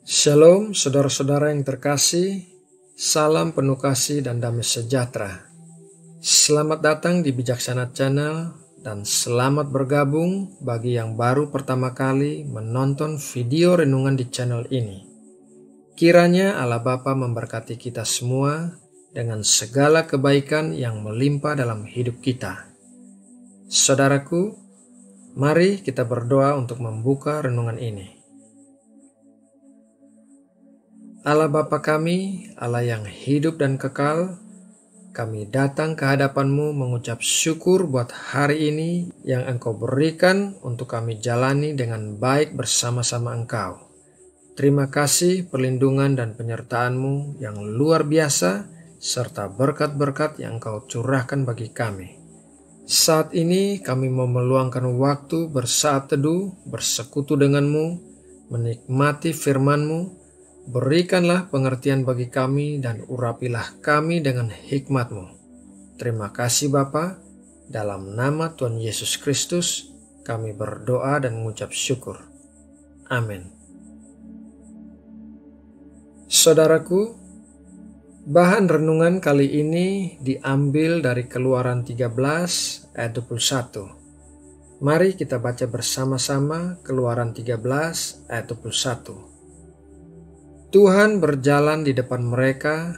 Shalom saudara-saudara yang terkasih, salam penuh kasih dan damai sejahtera. Selamat datang di Bijaksana Channel dan selamat bergabung bagi yang baru pertama kali menonton video renungan di channel ini. Kiranya Allah Bapa memberkati kita semua dengan segala kebaikan yang melimpah dalam hidup kita. Saudaraku, mari kita berdoa untuk membuka renungan ini. Allah Bapa kami, Allah yang hidup dan kekal, kami datang ke hadapan-Mu mengucap syukur buat hari ini yang Engkau berikan untuk kami jalani dengan baik bersama-sama Engkau. Terima kasih perlindungan dan penyertaan-Mu yang luar biasa serta berkat-berkat yang Engkau curahkan bagi kami. Saat ini kami mau meluangkan waktu bersaat teduh, bersekutu dengan-Mu, menikmati firman-Mu. Berikanlah pengertian bagi kami dan urapilah kami dengan hikmat-Mu. Terima kasih Bapa, dalam nama Tuhan Yesus Kristus kami berdoa dan mengucap syukur. Amin. Saudaraku, bahan renungan kali ini diambil dari Keluaran 13 ayat 21. Mari kita baca bersama-sama Keluaran 13 ayat 21. Tuhan berjalan di depan mereka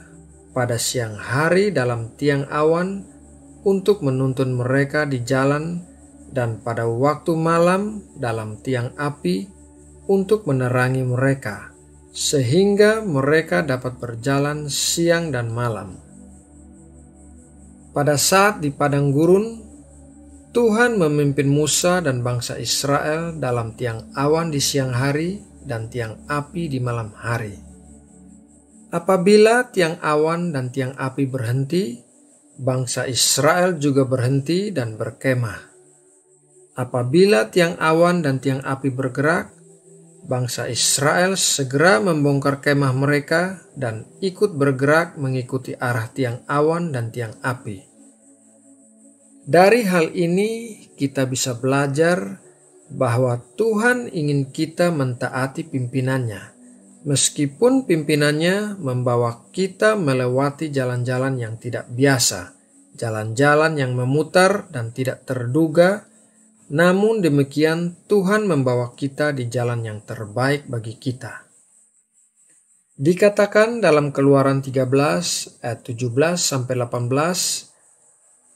pada siang hari dalam tiang awan untuk menuntun mereka di jalan dan pada waktu malam dalam tiang api untuk menerangi mereka sehingga mereka dapat berjalan siang dan malam. Pada saat di padang gurun, Tuhan memimpin Musa dan bangsa Israel dalam tiang awan di siang hari dan tiang api di malam hari. Apabila tiang awan dan tiang api berhenti, bangsa Israel juga berhenti dan berkemah. Apabila tiang awan dan tiang api bergerak, bangsa Israel segera membongkar kemah mereka dan ikut bergerak mengikuti arah tiang awan dan tiang api. Dari hal ini kita bisa belajar bahwa Tuhan ingin kita mentaati pimpinannya, meskipun pimpinannya membawa kita melewati jalan-jalan yang tidak biasa, jalan-jalan yang memutar dan tidak terduga, namun demikian Tuhan membawa kita di jalan yang terbaik bagi kita. Dikatakan dalam Keluaran 13 ayat 17-18,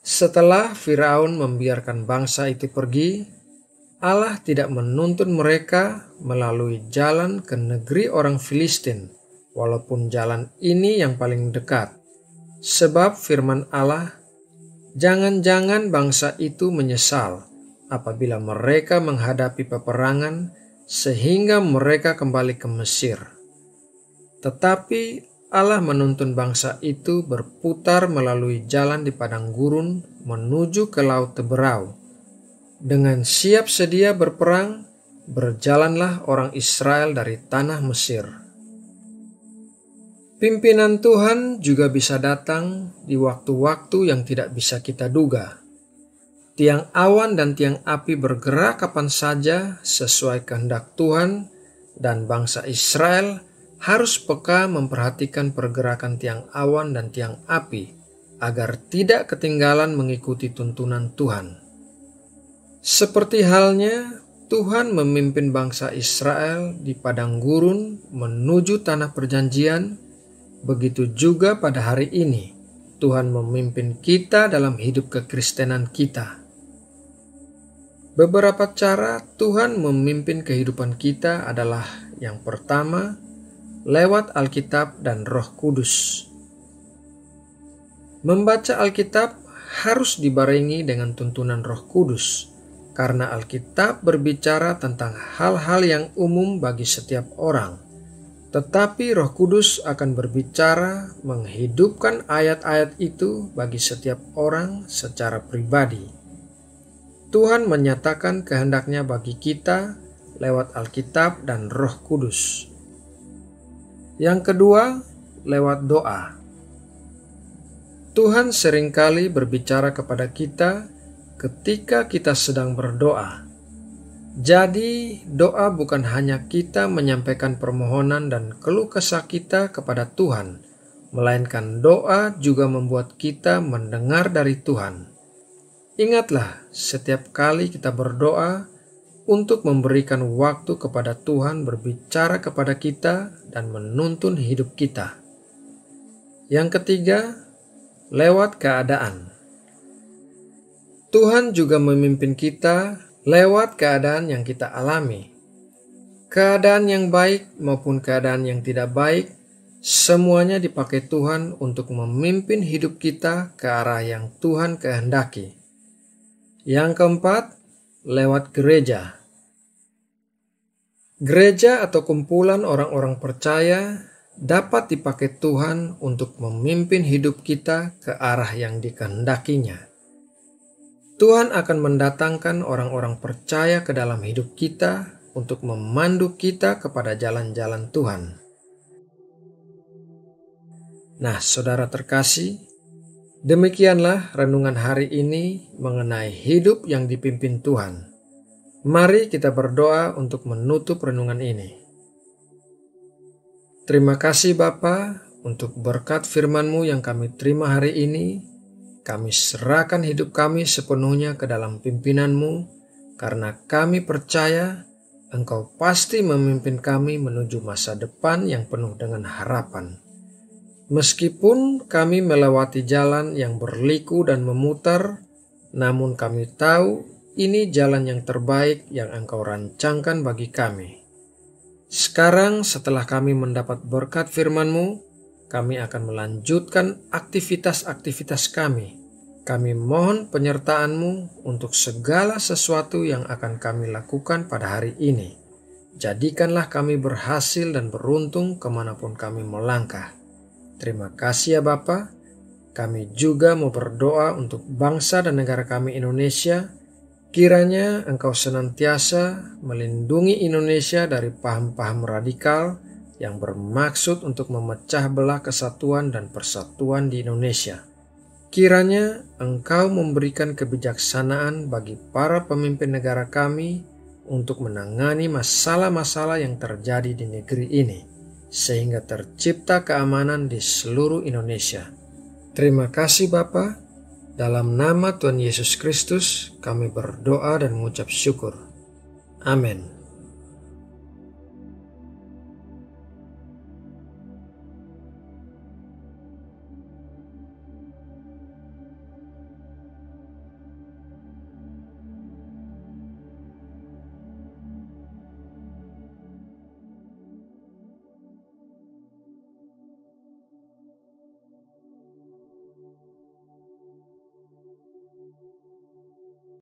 setelah Firaun membiarkan bangsa itu pergi, Allah tidak menuntun mereka melalui jalan ke negeri orang Filistin, walaupun jalan ini yang paling dekat. Sebab firman Allah, jangan-jangan bangsa itu menyesal apabila mereka menghadapi peperangan sehingga mereka kembali ke Mesir. Tetapi Allah menuntun bangsa itu berputar melalui jalan di padang gurun menuju ke Laut Teberau. Dengan siap sedia berperang, berjalanlah orang Israel dari tanah Mesir. Pimpinan Tuhan juga bisa datang di waktu-waktu yang tidak bisa kita duga. Tiang awan dan tiang api bergerak kapan saja sesuai kehendak Tuhan, dan bangsa Israel harus peka memperhatikan pergerakan tiang awan dan tiang api agar tidak ketinggalan mengikuti tuntunan Tuhan. Seperti halnya Tuhan memimpin bangsa Israel di padang gurun menuju tanah perjanjian, begitu juga pada hari ini Tuhan memimpin kita dalam hidup kekristenan kita. Beberapa cara Tuhan memimpin kehidupan kita adalah yang pertama, lewat Alkitab dan Roh Kudus. Membaca Alkitab harus dibarengi dengan tuntunan Roh Kudus, karena Alkitab berbicara tentang hal-hal yang umum bagi setiap orang. Tetapi Roh Kudus akan berbicara menghidupkan ayat-ayat itu bagi setiap orang secara pribadi. Tuhan menyatakan kehendaknya bagi kita lewat Alkitab dan Roh Kudus. Yang kedua, lewat doa. Tuhan seringkali berbicara kepada kita ketika kita sedang berdoa. Jadi, doa bukan hanya kita menyampaikan permohonan dan keluh kesah kita kepada Tuhan, melainkan doa juga membuat kita mendengar dari Tuhan. Ingatlah, setiap kali kita berdoa untuk memberikan waktu kepada Tuhan berbicara kepada kita dan menuntun hidup kita. Yang ketiga, lewat keadaan. Tuhan juga memimpin kita lewat keadaan yang kita alami. Keadaan yang baik maupun keadaan yang tidak baik, semuanya dipakai Tuhan untuk memimpin hidup kita ke arah yang Tuhan kehendaki. Yang keempat, lewat gereja. Gereja atau kumpulan orang-orang percaya dapat dipakai Tuhan untuk memimpin hidup kita ke arah yang dikehendakinya. Tuhan akan mendatangkan orang-orang percaya ke dalam hidup kita untuk memandu kita kepada jalan-jalan Tuhan. Nah, saudara terkasih, demikianlah renungan hari ini mengenai hidup yang dipimpin Tuhan. Mari kita berdoa untuk menutup renungan ini. Terima kasih Bapa untuk berkat firman-Mu yang kami terima hari ini. Kami serahkan hidup kami sepenuhnya ke dalam pimpinan-Mu, karena kami percaya Engkau pasti memimpin kami menuju masa depan yang penuh dengan harapan. Meskipun kami melewati jalan yang berliku dan memutar, namun kami tahu ini jalan yang terbaik yang Engkau rancangkan bagi kami. Sekarang setelah kami mendapat berkat firman-Mu, kami akan melanjutkan aktivitas-aktivitas kami. Kami mohon penyertaan-Mu untuk segala sesuatu yang akan kami lakukan pada hari ini. Jadikanlah kami berhasil dan beruntung kemanapun kami melangkah. Terima kasih ya Bapa. Kami juga mau berdoa untuk bangsa dan negara kami Indonesia. Kiranya Engkau senantiasa melindungi Indonesia dari paham-paham radikal yang bermaksud untuk memecah belah kesatuan dan persatuan di Indonesia. Kiranya Engkau memberikan kebijaksanaan bagi para pemimpin negara kami untuk menangani masalah-masalah yang terjadi di negeri ini, sehingga tercipta keamanan di seluruh Indonesia. Terima kasih Bapa. Dalam nama Tuhan Yesus Kristus kami berdoa dan mengucap syukur. Amin.